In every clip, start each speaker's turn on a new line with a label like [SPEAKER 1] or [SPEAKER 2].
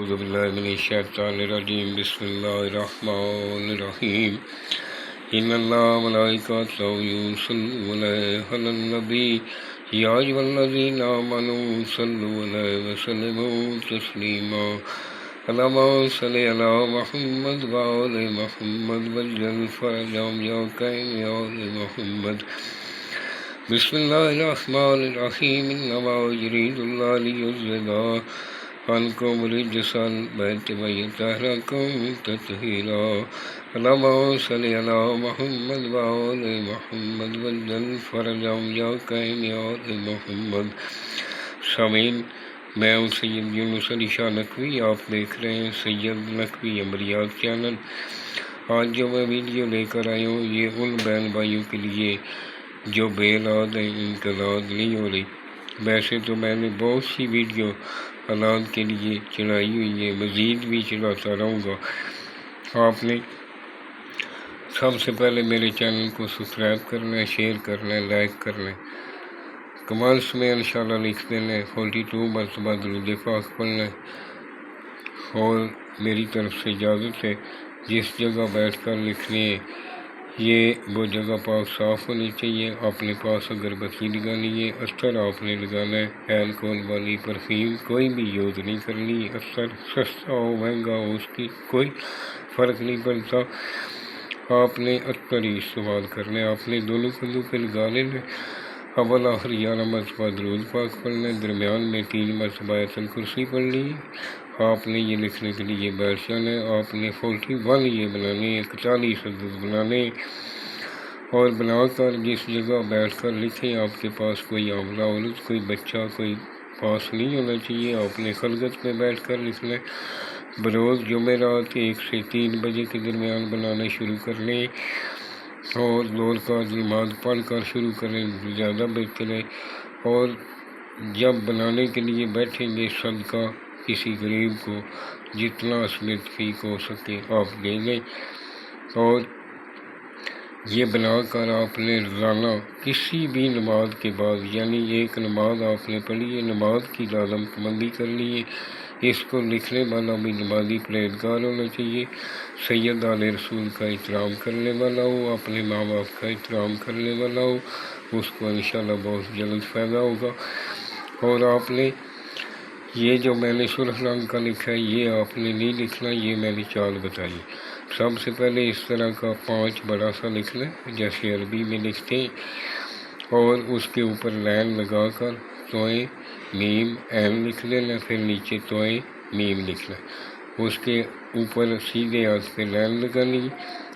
[SPEAKER 1] اعوذ باللہ من الشیطان الرجیم بسم اللہ الرحمن الرحیم ان اللہ ملائکۃ یصلون علی النبی یا ایھا الذین آمنوا صلوا علیہ وسلموا تسلیما اللہم صل علی محمد وآل محمد وجل فرجهم یا کریم یا آل محمد بسم اللہ الرحمن الرحیم انما یرید اللہ لیذھب عنکم الرجس البیت ویطہرکم تطہیرا اللہم صل علی محمد وآل محمد وجل فرجهم یا کریم یا آل محمد۔ سامعین، میں ہوں سید یونس علی شاہ نقوی، آپ دیکھ رہے ہیں سید نقوی عملیات چینل۔ آج جو میں ویڈیو لے کر آئی ہوں یہ ان بہن بھائیوں کے لیے جو بے اولاد ہیں، ان کی اولاد نہیں ہو رہی۔ ویسے تو میں نے بہت سی ویڈیو اولاد کے لیے چڑھائی ہوئی ہے، مزید بھی چڑھاتا رہوں گا۔ آپ نے سب سے پہلے میرے چینل کو سبسکرائب کرنا ہے، شیئر کرنا ہے، لائک کرنا ہے، کمنٹس میں انشاءاللہ لکھ دینا ہے، 42 مرتبہ درود پاک پڑھنا ہے۔ اور میری طرف سے اجازت ہے، جس جگہ بیٹھ کر لکھنے ہے یہ وہ جگہ پاک صاف ہونی چاہیے۔ اپنے پاس اگر بتی لگانی ہے، عطر آپ نے لگانا ہے، الکوہول والی پرفیوم کوئی بھی یوز نہیں کرنی۔ عطر سستا ہو مہنگا ہو اس کی کوئی فرق نہیں پڑتا، آپ نے عطر ہی استعمال کرنا ہے۔ آپ نے دونوں کندھوں پہ لگا لینا ہے، اول آخر 11 مرتبہ درود پاک پڑھنا ہے، درمیان میں 3 مرتبہ آیت الکرسی پڑھنی ہے۔ آپ نے یہ لکھنے کے لیے بیٹھ جانا ہے۔ آپ نے 41 یہ بنانے ہیں، 41 عدد بنانے ہیں، اور بنا کر جس جگہ بیٹھ کر لکھیں۔ آپ کے پاس کوئی عاملہ عورت، کوئی بچہ کوئی پاس نہیں ہونا چاہیے، آپ نے خلوت میں بیٹھ کر لکھنا ہے۔ بروز جمعرات 1 سے 3 بجے کے درمیان بنانا شروع کر لیں، اور زور کا نماز پڑھ کر شروع کریں، زیادہ بہتر ہے۔ اور جب بنانے کے لیے بیٹھیں گے، صدقہ کسی غریب کو جتنا اصلیت فیق ہو سکے آپ دے دیں۔ اور یہ بنا کر آپ نے روزانہ کسی بھی نماز کے بعد، یعنی ایک نماز آپ نے پڑھی ہے، نماز کی لازم پابندی کر لی ہے، اس کو لکھنے والا بھی نمازی پرہیزگار ہونا چاہیے، سید آل رسول کا احترام کرنے والا ہو، اپنے ماں باپ کا احترام کرنے والا ہو، اس کو انشاءاللہ بہت جلد فائدہ ہوگا۔ اور آپ نے یہ جو میں نے سرخ رنگ کا لکھا ہے یہ آپ نے نہیں لکھنا، یہ میں نے چال بتائی۔ سب سے پہلے اس طرح کا 5 بڑا سا لکھنا ہے جیسے عربی میں لکھتے ہیں، اور اس کے اوپر لائن لگا کر توئیں میم عین لکھ لینا، پھر نیچے توئیں میم لکھنا، اس کے اوپر سیدھے ہاتھ پہ لائن لگانی،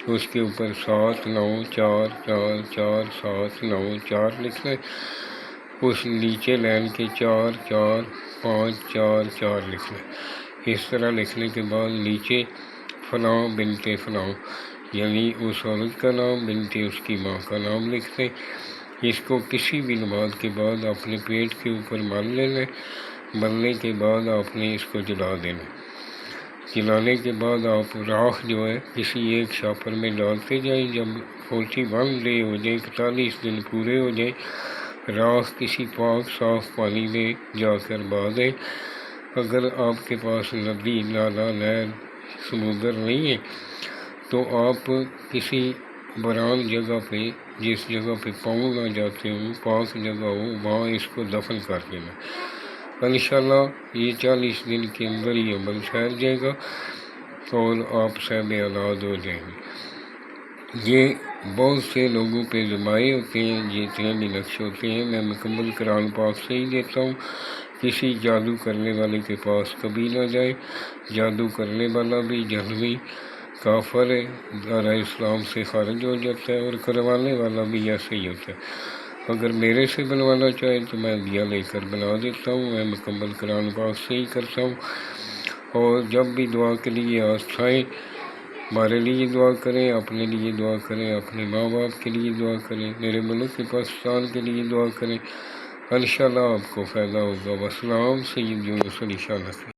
[SPEAKER 1] اس کے اوپر 7 9 4 4 4 7 9 4 لکھنا ہے، اس نیچے لائن کے 4 4 5 4 4 لکھنا ہے۔ اس طرح لکھنے کے بعد نیچے فلاں بنت فلاں، یعنی اس عورت کا نام، بنت اس کی ماں کا نام لکھ دیں۔ اس کو کسی بھی نماز کے بعد اپنے پیٹ کے اوپر مل لینا ہے، ملنے کے بعد آپ نے اس کو جلا دینا۔ جلانے کے بعد آپ راکھ جو ہے کسی ایک شاپر میں ڈالتے جائیں، جب 41 ڈے ہو جائیں، 41 دن پورے ہو جائیں، راکھ کسی پاک صاف پانی میں جا کر بہا دیں۔ اگر آپ کے پاس ندی، نالا، نہر، سمندر نہیں ہے تو آپ کسی بران جگہ پہ، جس جگہ پہ پاؤں نہ جاتے ہوں، پاک جگہ ہو، وہاں اس کو دفن کر دینا۔ انشاءاللہ یہ 40 دن کے اندر ہی عمل ٹھہر جائے گا اور آپ صاحب اولاد ہو جائیں گے۔ یہ بہت سے لوگوں پہ زمائے ہوتے ہیں، یہ اتنے بھی نقش ہوتے ہیں، میں مکمل قرآن پاک سے ہی دیتا ہوں۔ کسی جادو کرنے والے کے پاس کبھی نہ جائے، جادو کرنے والا بھی جہنمی کافر ہے، دائرہ اسلام سے خارج ہو جاتا ہے، اور کروانے والا بھی ایسے ہی ہوتا ہے۔ اگر میرے سے بنوانا چاہے تو میں دیا لے کر بنا دیتا ہوں، میں مکمل قرآن پاک سے ہی کرتا ہوں۔ اور جب بھی دعا کے لیے آئیں، ہمارے لیے دعا کریں، اپنے لیے دعا کریں، اپنے ماں باپ کے لیے دعا کریں، میرے ملک پاکستان کے لیے دعا کریں، انشاءاللہ آپ کو فائدہ ہوگا۔ والسلام، سید یونس علی شاہ نقوی۔